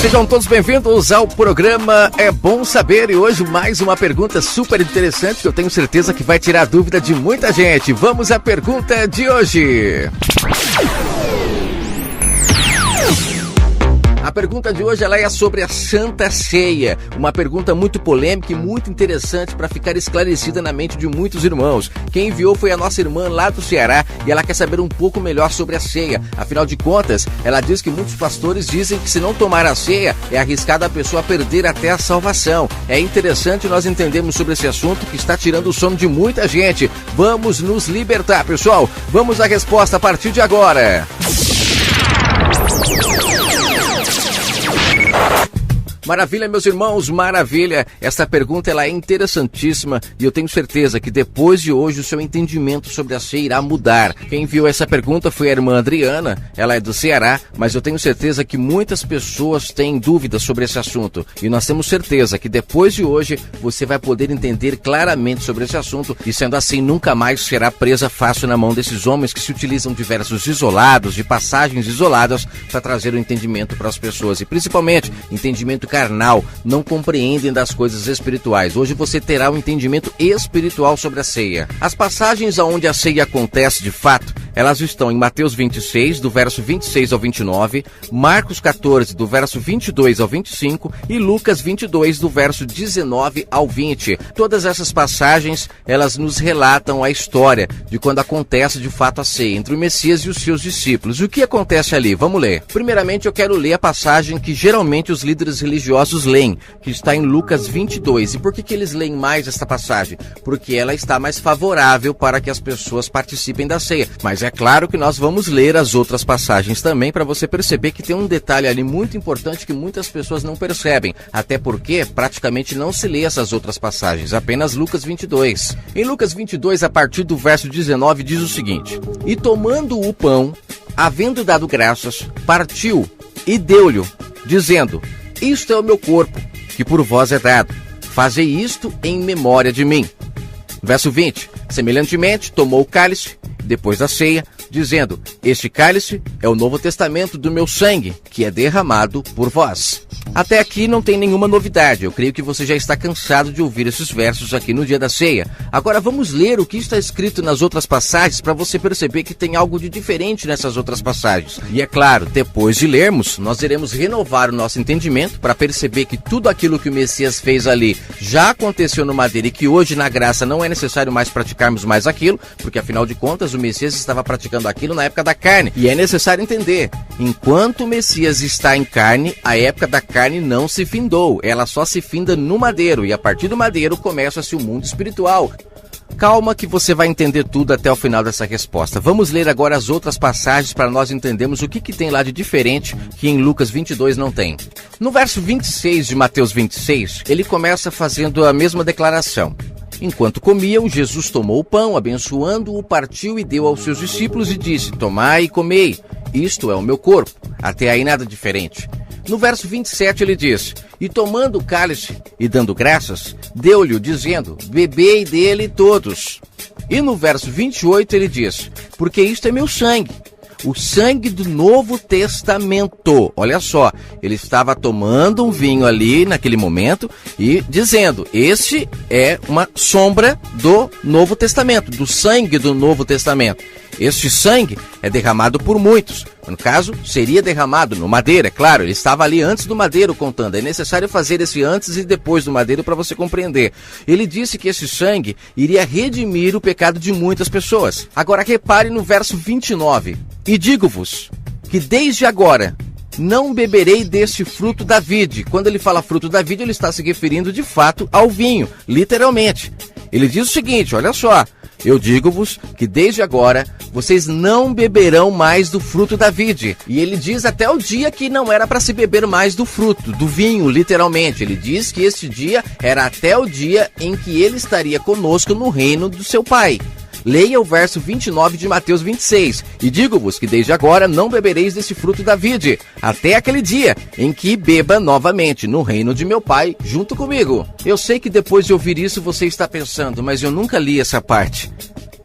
Sejam todos bem-vindos ao programa É Bom Saber, e hoje mais uma pergunta super interessante que eu tenho certeza que vai tirar a dúvida de muita gente. Vamos à pergunta de hoje. A pergunta de hoje ela é sobre a Santa Ceia, uma pergunta muito polêmica e muito interessante para ficar esclarecida na mente de muitos irmãos. Quem enviou foi a nossa irmã lá do Ceará e ela quer saber um pouco melhor sobre a ceia. Afinal de contas, ela diz que muitos pastores dizem que se não tomar a ceia é arriscado a pessoa perder até a salvação. É interessante nós entendermos sobre esse assunto que está tirando o sono de muita gente. Vamos nos libertar, pessoal. Vamos à resposta a partir de agora. Maravilha, meus irmãos, maravilha. Essa pergunta ela é interessantíssima e eu tenho certeza que depois de hoje o seu entendimento sobre a ceia irá mudar. Quem enviou essa pergunta foi a irmã Adriana, ela é do Ceará, mas eu tenho certeza que muitas pessoas têm dúvidas sobre esse assunto. E nós temos certeza que depois de hoje você vai poder entender claramente sobre esse assunto e sendo assim nunca mais será presa fácil na mão desses homens que se utilizam de versos isolados, de passagens isoladas para trazer o entendimento para as pessoas e principalmente entendimento carnal, não compreendem das coisas espirituais. Hoje você terá um entendimento espiritual sobre a ceia. As passagens onde a ceia acontece de fato, elas estão em Mateus 26, do verso 26 ao 29, Marcos 14, do verso 22 ao 25 e Lucas 22, do verso 19 ao 20. Todas essas passagens, elas nos relatam a história de quando acontece de fato a ceia entre o Messias e os seus discípulos. O que acontece ali? Vamos ler. Primeiramente, eu quero ler a passagem que geralmente os líderes religiosos leem, que está em Lucas 22. E por que eles leem mais esta passagem? Porque ela está mais favorável para que as pessoas participem da ceia. Mas é claro que nós vamos ler as outras passagens também para você perceber que tem um detalhe ali muito importante que muitas pessoas não percebem. Até porque praticamente não se lê essas outras passagens, apenas Lucas 22. Em Lucas 22, a partir do verso 19, diz o seguinte: E tomando o pão, havendo dado graças, partiu e deu-lhe, dizendo: Isto é o meu corpo, que por vós é dado. Fazei isto em memória de mim. Verso 20. Semelhantemente, tomou o cálice, depois da ceia, dizendo: Este cálice é o Novo Testamento do meu sangue, que é derramado por vós. Até aqui não tem nenhuma novidade. Eu creio que você já está cansado de ouvir esses versos aqui no dia da ceia. Agora vamos ler o que está escrito nas outras passagens para você perceber que tem algo de diferente nessas outras passagens. E é claro, depois de lermos, nós iremos renovar o nosso entendimento para perceber que tudo aquilo que o Messias fez ali já aconteceu no madeira e que hoje na graça não é necessário mais praticarmos mais aquilo, porque afinal de contas o Messias estava praticando aquilo na época da carne. E é necessário entender, enquanto o Messias está em carne, a época da carne não se findou, ela só se finda no madeiro, e a partir do madeiro começa-se o mundo espiritual. Calma que você vai entender tudo até o final dessa resposta. Vamos ler agora as outras passagens para nós entendermos o que tem lá de diferente que em Lucas 22 não tem. No verso 26 de Mateus 26, ele começa fazendo a mesma declaração. Enquanto comiam, Jesus tomou o pão, abençoando-o, partiu e deu aos seus discípulos e disse: Tomai e comei, isto é o meu corpo. Até aí nada diferente. No verso 27 ele diz: E tomando o cálice e dando graças, deu-lhe, dizendo: Bebei dele todos. E no verso 28 ele diz: Porque isto é meu sangue, o sangue do Novo Testamento. Olha só, ele estava tomando um vinho ali naquele momento e dizendo: Este é uma sombra do Novo Testamento, do sangue do Novo Testamento. Este sangue é derramado por muitos. No caso, seria derramado no madeiro, é claro, ele estava ali antes do madeiro contando. É necessário fazer esse antes e depois do madeiro para você compreender. Ele disse que esse sangue iria redimir o pecado de muitas pessoas. Agora repare no verso 29. E digo-vos que desde agora não beberei deste fruto da vide. Quando ele fala fruto da vide, ele está se referindo de fato ao vinho, literalmente. Ele diz o seguinte, olha só: Eu digo-vos que desde agora vocês não beberão mais do fruto da vide. E ele diz até o dia que não era para se beber mais do fruto, do vinho, literalmente. Ele diz que este dia era até o dia em que ele estaria conosco no reino do seu Pai. Leia o verso 29 de Mateus 26. E digo-vos que desde agora não bebereis desse fruto da vide, até aquele dia em que beba novamente no reino de meu Pai, junto comigo. Eu sei que depois de ouvir isso você está pensando, mas eu nunca li essa parte.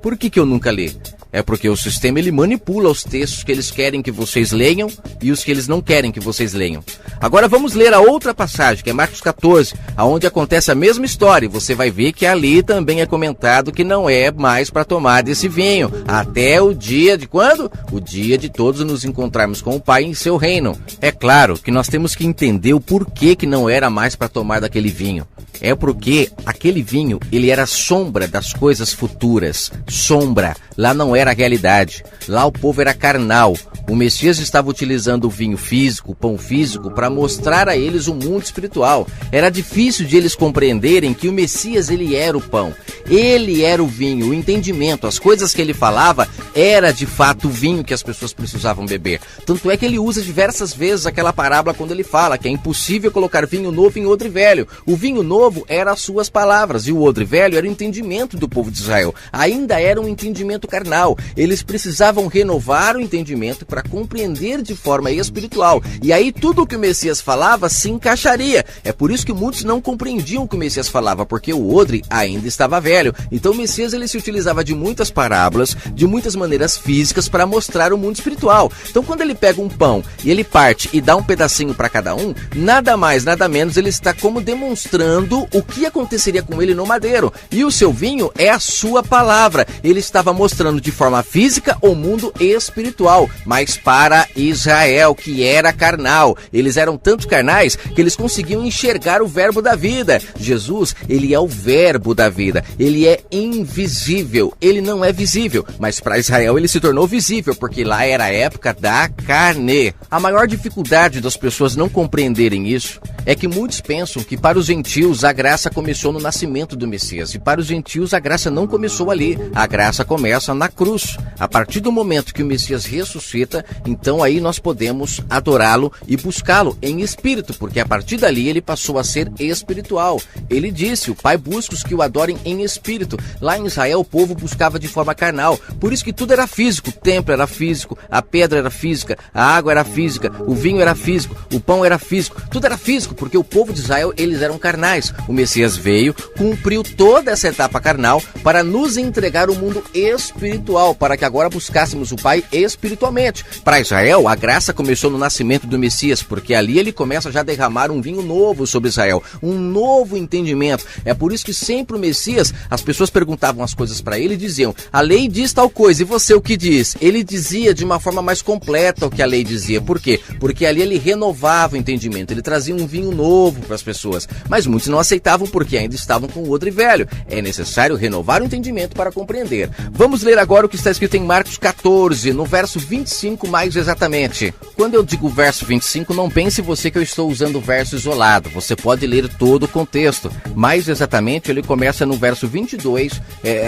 Por que eu nunca li? É porque o sistema ele manipula os textos que eles querem que vocês leiam e os que eles não querem que vocês leiam. Agora vamos ler a outra passagem, que é Marcos 14, onde acontece a mesma história. Você vai ver que ali também é comentado que não é mais para tomar desse vinho, até o dia de quando? O dia de todos nos encontrarmos com o Pai em seu reino. É claro que nós temos que entender o porquê que não era mais para tomar daquele vinho. É porque aquele vinho, ele era sombra das coisas futuras. Sombra. Lá não era a realidade. Lá o povo era carnal. O Messias estava utilizando o vinho físico, o pão físico, para mostrar a eles o mundo espiritual. Era difícil de eles compreenderem que o Messias, ele era o pão. Ele era o vinho, o entendimento, as coisas que ele falava, era de fato o vinho que as pessoas precisavam beber. Tanto é que ele usa diversas vezes aquela parábola quando ele fala que é impossível colocar vinho novo em odre velho. O vinho novo era as suas palavras e o odre velho era o entendimento do povo de Israel. Ainda era um entendimento carnal. Eles precisavam renovar o entendimento para compreender de forma espiritual. E aí tudo o que o Messias falava se encaixaria. É por isso que muitos não compreendiam o que o Messias falava, porque o odre ainda estava velho. Então o Messias ele se utilizava de muitas parábolas, de muitas maneiras físicas para mostrar o mundo espiritual. Então quando ele pega um pão e ele parte e dá um pedacinho para cada um, nada mais, nada menos, ele está como demonstrando o que aconteceria com ele no madeiro. E o seu vinho é a sua palavra. Ele estava mostrando de forma física o mundo espiritual, mas para Israel, que era carnal. Eles eram tanto carnais que eles conseguiam enxergar o verbo da vida. Jesus, ele é o verbo da vida. Ele é invisível, ele não é visível, mas para Israel ele se tornou visível, porque lá era a época da carne. A maior dificuldade das pessoas não compreenderem isso é que muitos pensam que para os gentios a graça começou no nascimento do Messias, e para os gentios a graça não começou ali, a graça começa na cruz. A partir do momento que o Messias ressuscita, então aí nós podemos adorá-lo e buscá-lo em espírito, porque a partir dali ele passou a ser espiritual. Ele disse, o Pai busca os que o adorem em espírito. Lá em Israel o povo buscava de forma carnal, por isso que tudo era físico, o templo era físico, a pedra era física, a água era física, o vinho era físico, o pão era físico, tudo era físico, porque o povo de Israel, eles eram carnais. O Messias veio, cumpriu toda essa etapa carnal para nos entregar o mundo espiritual, para que agora buscássemos o Pai espiritualmente. Para Israel, a graça começou no nascimento do Messias, porque ali ele começa já a derramar um vinho novo sobre Israel, um novo entendimento. É por isso que sempre o Messias, as pessoas perguntavam as coisas para ele e diziam, a lei diz tal coisa, e você o que diz? Ele dizia de uma forma mais completa o que a lei dizia. Por quê? Porque ali ele renovava o entendimento, ele trazia um vinho novo para as pessoas, mas muitos não aceitavam porque ainda estavam com o odre velho. É necessário renovar o entendimento para compreender. Vamos ler agora o que está escrito em Marcos 14, no verso 25 mais exatamente. Quando eu digo verso 25, não pense você que eu estou usando o verso isolado, você pode ler todo o contexto. Mais exatamente, ele começa no verso 22,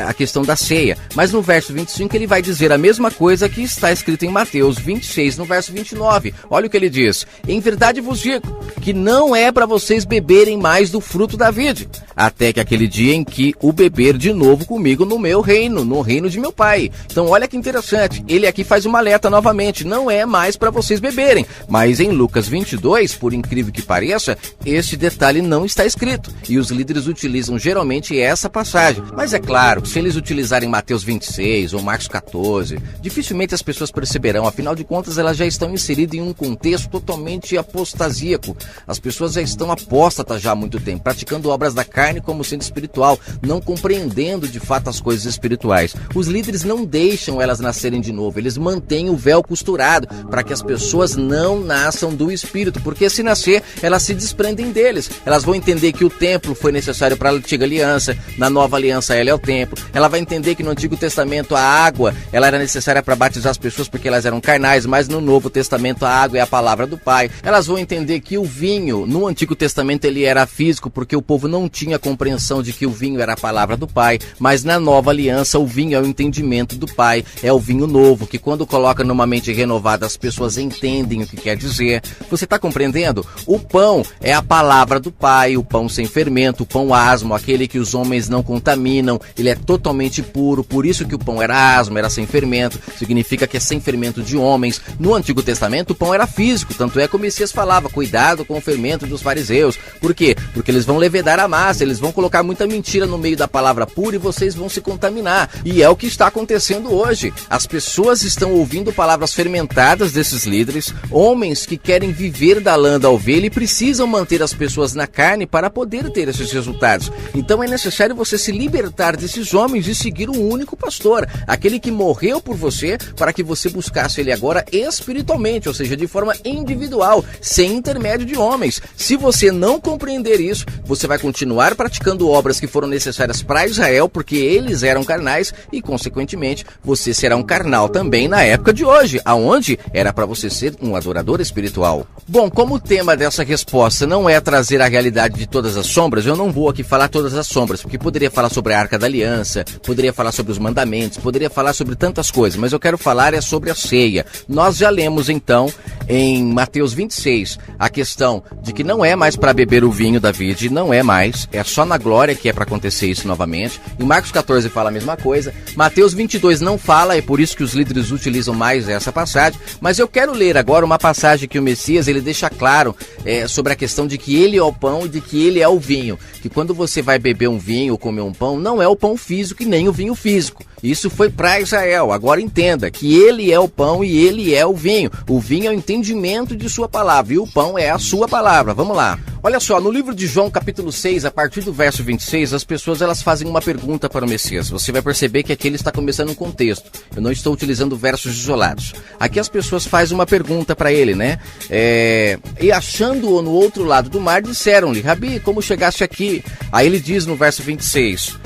a questão da ceia, mas no verso 25 ele vai dizer a mesma coisa que está escrito em Mateus 26, no verso 29. Olha o que ele diz, em verdade vos digo, que não é para vocês beberem mais do fruto da vide, até que aquele dia em que o beber de novo comigo no meu reino, no reino de meu Pai. Então olha que interessante, ele aqui faz uma alerta novamente, não é mais para vocês beberem, mas em Lucas 22, por incrível que pareça, este detalhe não está escrito, e os líderes utilizam geralmente essa passagem, mas é claro, se eles utilizarem Mateus 26 ou Marcos 14, dificilmente as pessoas perceberão, afinal de contas elas já estão inseridas em um contexto totalmente apostasíaco. As pessoas já estão apóstatas já há muito tempo, praticando obras da carne como sendo espiritual, não compreendendo de fato as coisas espirituais. Os líderes não deixam elas nascerem de novo, eles mantêm o véu costurado para que as pessoas não nasçam do Espírito, porque se nascer, elas se desprendem deles. Elas vão entender que o templo foi necessário para a antiga aliança, na nova aliança ela é o templo. Ela vai entender que no Antigo Testamento a água ela era necessária para batizar as pessoas porque elas eram carnais, mas no Novo Testamento a água é a palavra do Pai. Elas vão entender que o vinho, no Antigo Testamento ele era físico porque o povo não tinha compreensão de que o vinho era a palavra do Pai, mas na nova aliança o vinho é o entendimento do Pai, é o vinho novo, que quando coloca numa mente renovada as pessoas entendem o que quer dizer. Você está compreendendo? O pão é a palavra do Pai, o pão sem fermento, o pão asmo, aquele que os homens não contaminam, ele é totalmente puro, por isso que o pão era asmo, era sem fermento, significa que é sem fermento de homens. No Antigo Testamento o pão era físico, tanto é que o Messias falava, cuidado com o fermento ensinamento dos fariseus. Por quê? Porque eles vão levedar a massa, eles vão colocar muita mentira no meio da palavra pura e vocês vão se contaminar. E é o que está acontecendo hoje. As pessoas estão ouvindo palavras fermentadas desses líderes, homens que querem viver da lã da ovelha e precisam manter as pessoas na carne para poder ter esses resultados. Então é necessário você se libertar desses homens e seguir um único pastor, aquele que morreu por você para que você buscasse ele agora espiritualmente, ou seja, de forma individual, sem intermédio de homens. Se você não compreender isso, você vai continuar praticando obras que foram necessárias para Israel, porque eles eram carnais e, consequentemente, você será um carnal também na época de hoje, aonde era para você ser um adorador espiritual. Bom, como o tema dessa resposta não é trazer a realidade de todas as sombras, eu não vou aqui falar todas as sombras, porque poderia falar sobre a Arca da Aliança, poderia falar sobre os mandamentos, poderia falar sobre tantas coisas, mas eu quero falar sobre a ceia. Nós já lemos então em Mateus 26 a questão de que não é mais para beber o vinho da vide, não é mais, é só na glória que é para acontecer isso novamente. Em Marcos 14 fala a mesma coisa, Mateus 22 não fala, é por isso que os líderes utilizam mais essa passagem, mas eu quero ler agora uma passagem que o Messias ele deixa claro sobre a questão de que ele é o pão e de que ele é o vinho, que quando você vai beber um vinho ou comer um pão, não é o pão físico e nem o vinho físico. Isso foi para Israel. Agora entenda que ele é o pão e ele é o vinho. O vinho é o entendimento de sua palavra e o pão é a sua palavra. Vamos lá. Olha só, no livro de João, capítulo 6, a partir do verso 26, as pessoas elas fazem uma pergunta para o Messias. Você vai perceber que aqui ele está começando um contexto. Eu não estou utilizando versos isolados. Aqui as pessoas fazem uma pergunta para ele, né? E achando-o no outro lado do mar, disseram-lhe: Rabi, como chegaste aqui? Aí ele diz no verso 26,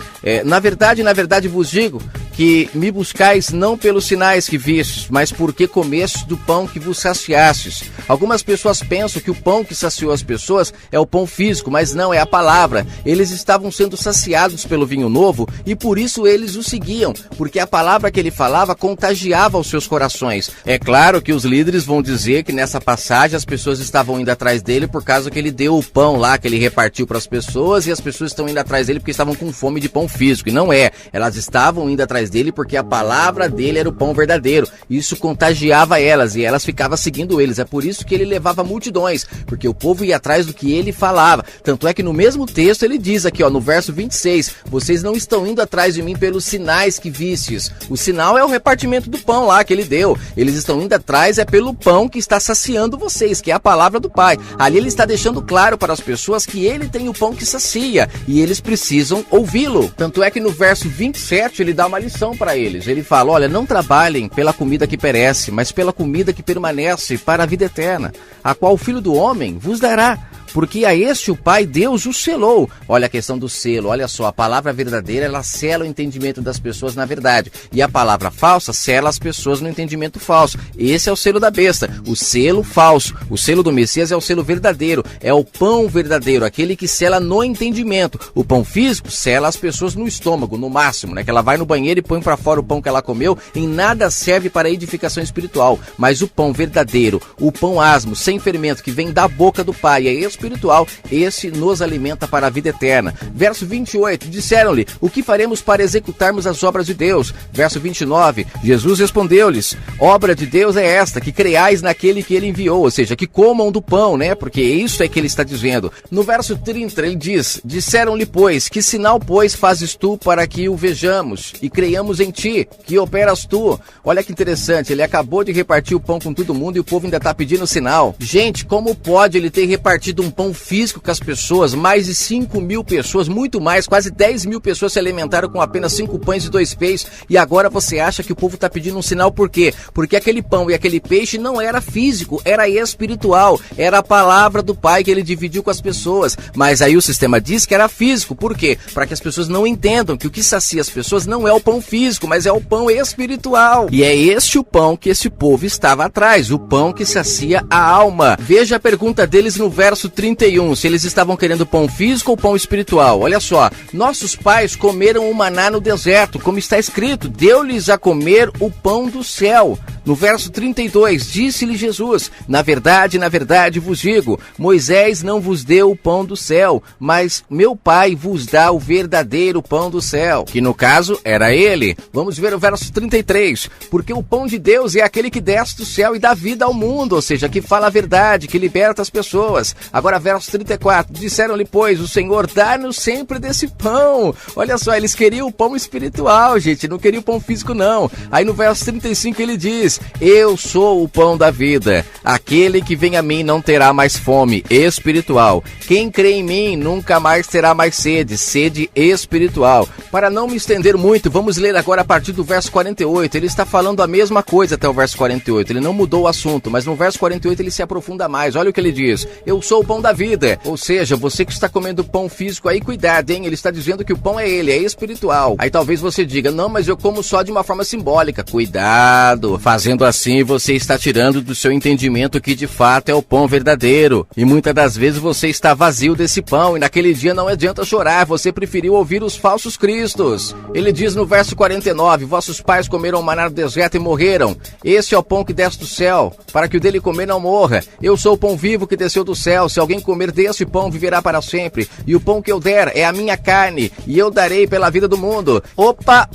na verdade vos digo que me buscais não pelos sinais que vistes, mas porque comestes do pão que vos saciastes. Algumas pessoas pensam que o pão que saciou as pessoas é o pão físico, mas não, é a palavra. Eles estavam sendo saciados pelo vinho novo e por isso eles o seguiam, porque a palavra que ele falava contagiava os seus corações. É claro que os líderes vão dizer que nessa passagem as pessoas estavam indo atrás dele por causa que ele deu o pão lá, que ele repartiu para as pessoas, e as pessoas estão indo atrás dele porque estavam com fome de pão físico. E não é, elas estavam indo atrás dele porque a palavra dele era o pão verdadeiro. Isso contagiava elas e elas ficavam seguindo eles. É por isso que ele levava multidões, porque o povo ia atrás do que ele falava. Tanto é que no mesmo texto ele diz aqui, no verso 26, vocês não estão indo atrás de mim pelos sinais que vistes. O sinal é o repartimento do pão lá que ele deu. Eles estão indo atrás pelo pão que está saciando vocês, que é a palavra do Pai. Ali ele está deixando claro para as pessoas que ele tem o pão que sacia e eles precisam ouvi-lo. Tanto é que no verso 27 ele dá uma lição para eles. Ele fala: olha, não trabalhem pela comida que perece, mas pela comida que permanece para a vida eterna, a qual o Filho do Homem vos dará. Porque a este o Pai Deus o selou. Olha a questão do selo, olha só, a palavra verdadeira ela sela o entendimento das pessoas na verdade, e a palavra falsa sela as pessoas no entendimento falso. Esse é o selo da besta, o selo falso. O selo do Messias é o selo verdadeiro, é o pão verdadeiro, aquele que sela no entendimento. O pão físico sela as pessoas no estômago, no máximo, né? Que ela vai no banheiro e põe para fora o pão que ela comeu, em nada serve para a edificação espiritual. Mas o pão verdadeiro, o pão asmo, sem fermento, que vem da boca do Pai, é espiritual, esse nos alimenta para a vida eterna. Verso 28, disseram-lhe: o que faremos para executarmos as obras de Deus? Verso 29, Jesus respondeu-lhes: obra de Deus é esta, que creiais naquele que ele enviou, ou seja, que comam do pão, né? Porque isso é que ele está dizendo. No verso 30 ele diz: disseram-lhe, pois, que sinal, pois, fazes tu para que o vejamos e creiamos em ti, que operas tu? Olha que interessante, ele acabou de repartir o pão com todo mundo e o povo ainda está pedindo sinal. Gente, como pode ele ter repartido um pão físico com as pessoas? Mais de 5.000 pessoas, muito mais, quase 10.000 pessoas se alimentaram com apenas 5 pães e 2 peixes, e agora você acha que o povo está pedindo um sinal? Por quê? Porque aquele pão e aquele peixe não era físico, era espiritual, era a palavra do Pai que ele dividiu com as pessoas, mas aí o sistema diz que era físico. Por quê? Para que as pessoas não entendam que o que sacia as pessoas não é o pão físico, mas é o pão espiritual, e é este o pão que esse povo estava atrás, o pão que sacia a alma. Veja a pergunta deles no verso 31, se eles estavam querendo pão físico ou pão espiritual. Olha só, nossos pais comeram o maná no deserto, como está escrito, deu-lhes a comer o pão do céu. No verso 32, disse-lhe Jesus: na verdade vos digo, Moisés não vos deu o pão do céu, mas meu Pai vos dá o verdadeiro pão do céu, que no caso era ele. Vamos ver o verso 33, porque o pão de Deus é aquele que desce do céu e dá vida ao mundo, ou seja, que fala a verdade, que liberta as pessoas. Agora Agora verso 34, disseram-lhe, pois, o Senhor dá-nos sempre desse pão. Olha só, eles queriam o pão espiritual, gente, não queriam o pão físico não. Aí no verso 35 ele diz, eu sou o pão da vida, aquele que vem a mim não terá mais fome espiritual. Quem crê em mim nunca mais terá mais sede, sede espiritual. Para não me estender muito, vamos ler agora a partir do verso 48. Ele está falando a mesma coisa até o verso 48. Ele não mudou o assunto, mas no verso 48 ele se aprofunda mais. Olha o que ele diz. Eu sou o pão da vida. Ou seja, você que está comendo pão físico aí, cuidado, hein? Ele está dizendo que o pão é ele, é espiritual. Aí talvez você diga, não, mas eu como só de uma forma simbólica. Cuidado. Fazendo assim, você está tirando do seu entendimento que de fato é o pão verdadeiro. E muitas das vezes você está vazio desse pão e naquele dia não adianta chorar. Você preferiu ouvir os falsos cristos. Ele diz no verso 49, vossos pais comeram maná no deserto e morreram. Esse é o pão que desce do céu, para que o dele comer não morra. Eu sou o pão vivo que desceu do céu. Se alguém comer desse pão, viverá para sempre. E o pão que eu der é a minha carne, e eu darei pela vida do mundo. Opa,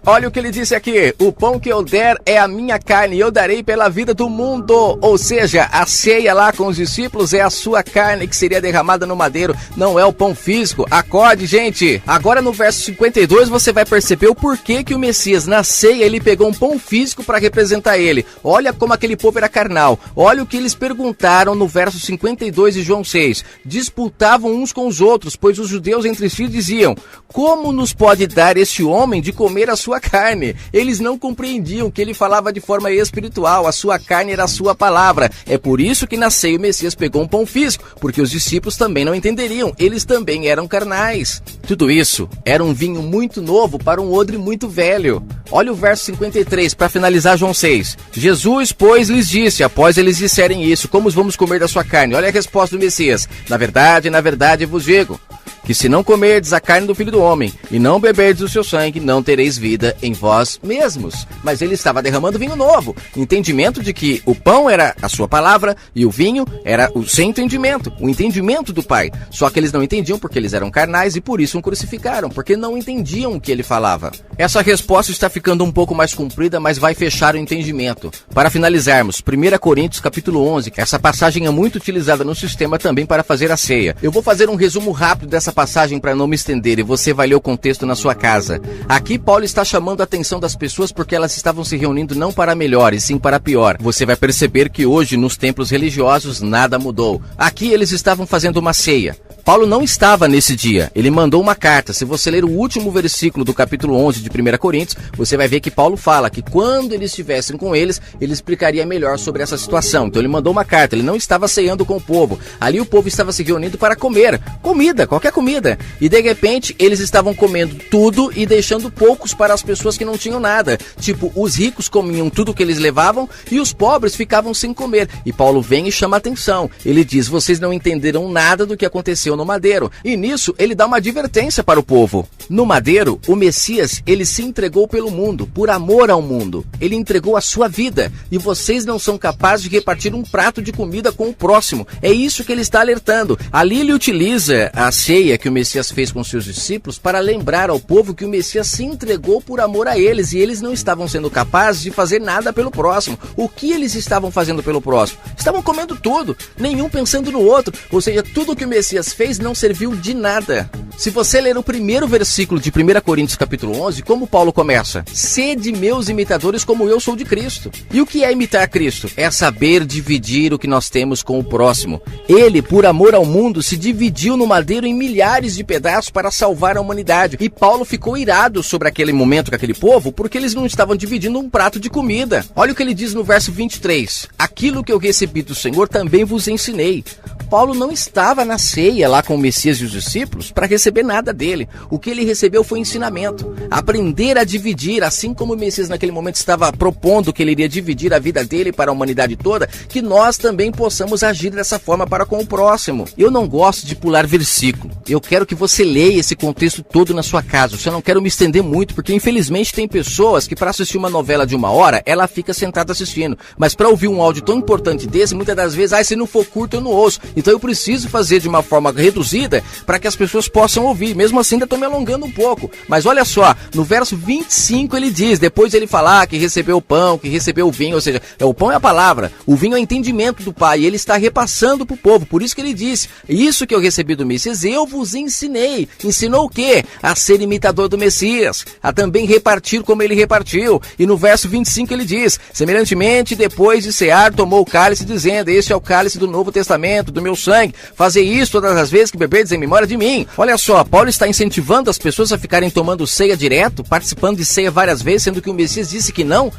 olha o que ele disse aqui. O pão que eu der é a minha carne, e eu darei pela vida do mundo. Ou seja, a ceia lá com os discípulos é a sua carne que seria derramada no madeiro, não é o pão físico. Acorde, gente. Agora no verso 52 você vai perceber o porquê que o Messias na ceia ele pegou um pão físico para representar ele. Olha como aquele povo era carnal. Olha o que eles perguntaram no verso 52 de João 6. Disputavam uns com os outros, pois os judeus entre si diziam, como nos pode dar este homem de comer a sua carne? Eles não compreendiam que ele falava de forma espiritual, a sua carne era a sua palavra. É por isso que na ceia o Messias pegou um pão físico, porque os discípulos também não entenderiam, eles também eram carnais. Tudo isso era um vinho muito novo para um odre muito velho. Olha o verso 53 para finalizar João 6. Jesus, pois, lhes disse, após eles disserem isso, como vamos comer da sua carne? Olha a resposta do Messias. Na verdade, vos digo, que se não comerdes a carne do Filho do Homem e não beberdes o seu sangue, não tereis vida em vós mesmos. Mas ele estava derramando vinho novo. Entendimento de que o pão era a sua palavra e o vinho era o seu entendimento, o entendimento do Pai. Só que eles não entendiam porque eles eram carnais e por isso o crucificaram, porque não entendiam o que ele falava. Essa resposta está ficando um pouco mais comprida, mas vai fechar o entendimento. Para finalizarmos, 1 Coríntios capítulo 11, essa passagem é muito utilizada no sistema também para fazer a ceia. Eu vou fazer um resumo rápido dessa passagem para não me estender e você vai ler o contexto na sua casa. Aqui Paulo está chamando a atenção das pessoas porque elas estavam se reunindo não para melhor e sim para pior. Você vai perceber que hoje nos templos religiosos nada mudou. Aqui eles estavam fazendo uma ceia. Paulo não estava nesse dia, ele mandou uma carta. Se você ler o último versículo do capítulo 11 de 1 Coríntios, você vai ver que Paulo fala que quando eles estivessem com eles, ele explicaria melhor sobre essa situação. Então ele mandou uma carta, ele não estava ceando com o povo. Ali o povo estava se reunindo para comer, comida, qualquer comida. E de repente eles estavam comendo tudo e deixando poucos para as pessoas que não tinham nada. Tipo, os ricos comiam tudo que eles levavam e os pobres ficavam sem comer. E Paulo vem e chama a atenção. Ele diz, vocês não entenderam nada do que aconteceu no madeiro. E nisso ele dá uma advertência para o povo. No madeiro, o Messias, ele se entregou pelo mundo, por amor ao mundo. Ele entregou a sua vida. E vocês não são capazes de repartir um prato de comida com o próximo. É isso que ele está alertando. Ali ele utiliza a ceia que o Messias fez com seus discípulos para lembrar ao povo que o Messias se entregou por amor a eles. E eles não estavam sendo capazes de fazer nada pelo próximo. O que eles estavam fazendo pelo próximo? Estavam comendo tudo, nenhum pensando no outro. Ou seja, tudo que o Messias fez não serviu de nada. Se você ler o primeiro versículo de 1 Coríntios capítulo 11, como Paulo começa? Sede meus imitadores como eu sou de Cristo. E o que é imitar Cristo? É saber dividir o que nós temos com o próximo. Ele, por amor ao mundo, se dividiu no madeiro em milhares de pedaços para salvar a humanidade. E Paulo ficou irado sobre aquele momento com aquele povo, porque eles não estavam dividindo um prato de comida. Olha o que ele diz no verso 23. Aquilo que eu recebi do Senhor também vos ensinei. Paulo não estava na ceia lá com o Messias e os discípulos para receber nada dele. O que ele recebeu foi ensinamento. Aprender a dividir, assim como o Messias naquele momento estava propondo que ele iria dividir a vida dele para a humanidade toda, que nós também possamos agir dessa forma para com o próximo. Eu não gosto de pular versículo. Eu quero que você leia esse contexto todo na sua casa. Eu não quero me estender muito, porque infelizmente tem pessoas que para assistir uma novela de 1 hora, ela fica sentada assistindo. Mas para ouvir um áudio tão importante desse, muitas das vezes, se não for curto eu não ouço. Então eu preciso fazer de uma forma reduzida para que as pessoas possam ouvir. Mesmo assim, ainda estou me alongando um pouco. Mas olha só, no verso 25 ele diz, depois ele falar que recebeu o pão, que recebeu o vinho, ou seja, o pão é a palavra, o vinho é o entendimento do Pai, e ele está repassando para o povo. Por isso que ele disse, isso que eu recebi do Messias, eu vos ensinei. Ensinou o quê? A ser imitador do Messias, a também repartir como ele repartiu. E no verso 25 ele diz, semelhantemente, depois de cear, tomou o cálice, dizendo, este é o cálice do Novo Testamento, do meu sangue. Fazei isso todas as vezes que beberdes em memória de mim. Olha só, Paulo está incentivando as pessoas a ficarem tomando ceia direto, participando de ceia várias vezes, sendo que o Messias disse que não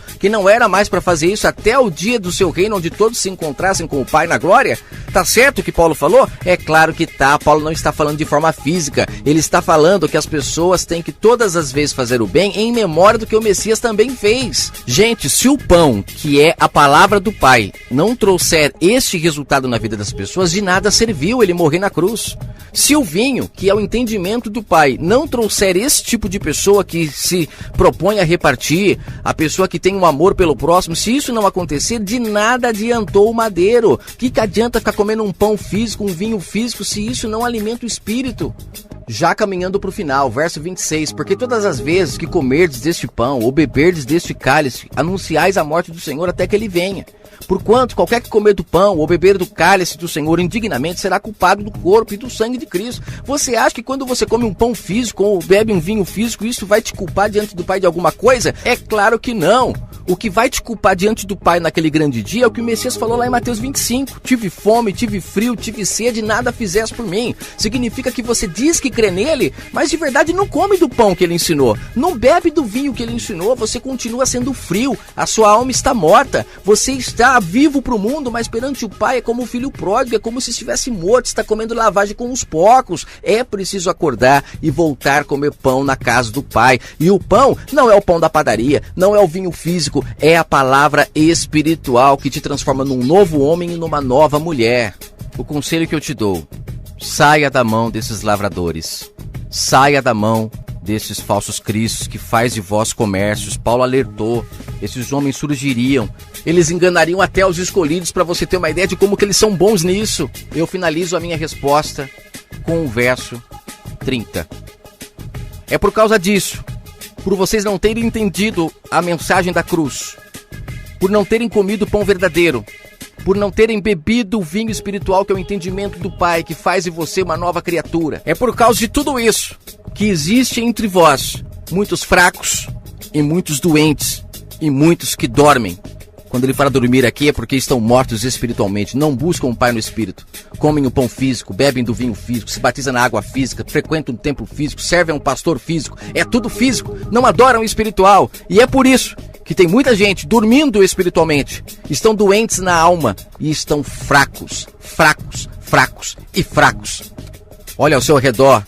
era mais para fazer isso até o dia do seu reino, onde todos se encontrassem com o Pai na glória. Tá certo o que Paulo falou? É claro que tá. Paulo não está falando de forma física. Ele está falando que as pessoas têm que todas as vezes fazer o bem em memória do que o Messias também fez. Gente, se o pão, que é a palavra do Pai, não trouxer este resultado na vida das pessoas, de nada serviu ele morrer na cruz. Se o vinho, que é o entendimento do Pai, não trouxer esse tipo de pessoa que se propõe a repartir, a pessoa que tem um amor pelo próximo, se isso não acontecer, de nada adiantou o madeiro. Que adianta ficar comendo um pão físico, um vinho físico, se isso não alimenta o espírito? Já caminhando para o final, verso 26, porque todas as vezes que comerdes deste pão ou beberdes deste cálice, anunciais a morte do Senhor até que ele venha. Porquanto qualquer que comer do pão ou beber do cálice do Senhor indignamente será culpado do corpo e do sangue de Cristo. Você acha que quando você come um pão físico ou bebe um vinho físico, isso vai te culpar diante do Pai de alguma coisa? É claro que não. O que vai te culpar diante do Pai naquele grande dia é o que o Messias falou lá em Mateus 25. Tive fome, tive frio, tive sede, nada fizeste por mim. Significa que você diz que crê nele, mas de verdade não come do pão que ele ensinou. Não bebe do vinho que ele ensinou, você continua sendo frio. A sua alma está morta. Você está vivo para o mundo, mas perante o Pai é como o filho pródigo, é como se estivesse morto, está comendo lavagem com os porcos. É preciso acordar e voltar a comer pão na casa do Pai. E o pão não é o pão da padaria, não é o vinho físico, é a palavra espiritual que te transforma num novo homem e numa nova mulher. O conselho que eu te dou, saia da mão desses lavradores, saia da mão desses falsos cristos que faz de vós comércios. Paulo alertou, esses homens surgiriam, eles enganariam até os escolhidos, para você ter uma ideia de como que eles são bons nisso. Eu finalizo a minha resposta com o verso 30. É por causa disso, por vocês não terem entendido a mensagem da cruz, por não terem comido o pão verdadeiro, por não terem bebido o vinho espiritual que é o entendimento do Pai, que faz de você uma nova criatura. É por causa de tudo isso que existe entre vós muitos fracos e muitos doentes e muitos que dormem. Quando ele fala dormir aqui é porque estão mortos espiritualmente, não buscam o Pai no Espírito, comem o pão físico, bebem do vinho físico, se batizam na água física, frequentam um templo físico, servem a um pastor físico, é tudo físico, não adoram o espiritual. E é por isso que tem muita gente dormindo espiritualmente, estão doentes na alma e estão fracos, fracos, fracos e fracos. Olha ao seu redor,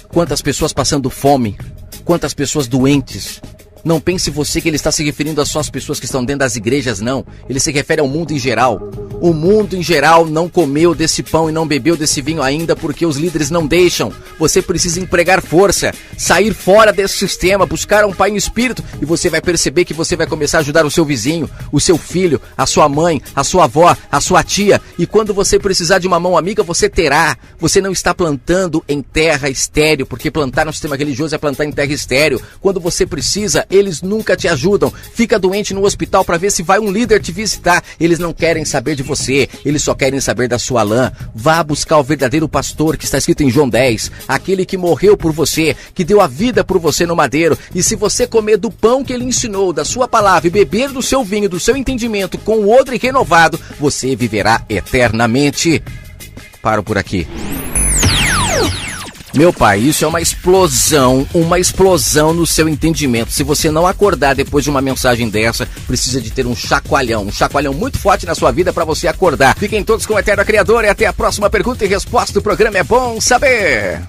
quantas pessoas passando fome, quantas pessoas doentes. Não pense você que ele está se referindo a só as pessoas que estão dentro das igrejas, não. Ele se refere ao mundo em geral. O mundo em geral não comeu desse pão e não bebeu desse vinho ainda porque os líderes não deixam. Você precisa empregar força, sair fora desse sistema, buscar um Pai no Espírito, e você vai perceber que você vai começar a ajudar o seu vizinho, o seu filho, a sua mãe, a sua avó, a sua tia. E quando você precisar de uma mão amiga, você terá. Você não está plantando em terra estéril, porque plantar no sistema religioso é plantar em terra estéril. Quando você precisa, eles nunca te ajudam. Fica doente no hospital para ver se vai um líder te visitar. Eles não querem saber de você, eles só querem saber da sua lã. Vá buscar o verdadeiro pastor que está escrito em João 10, aquele que morreu por você, que deu a vida por você no madeiro. E se você comer do pão que ele ensinou, da sua palavra, e beber do seu vinho, do seu entendimento com o odre renovado, você viverá eternamente. Paro por aqui. Meu pai, isso é uma explosão no seu entendimento. Se você não acordar depois de uma mensagem dessa, precisa de ter um chacoalhão muito forte na sua vida para você acordar. Fiquem todos com o Eterno Criador e até a próxima pergunta e resposta do programa É Bom Saber.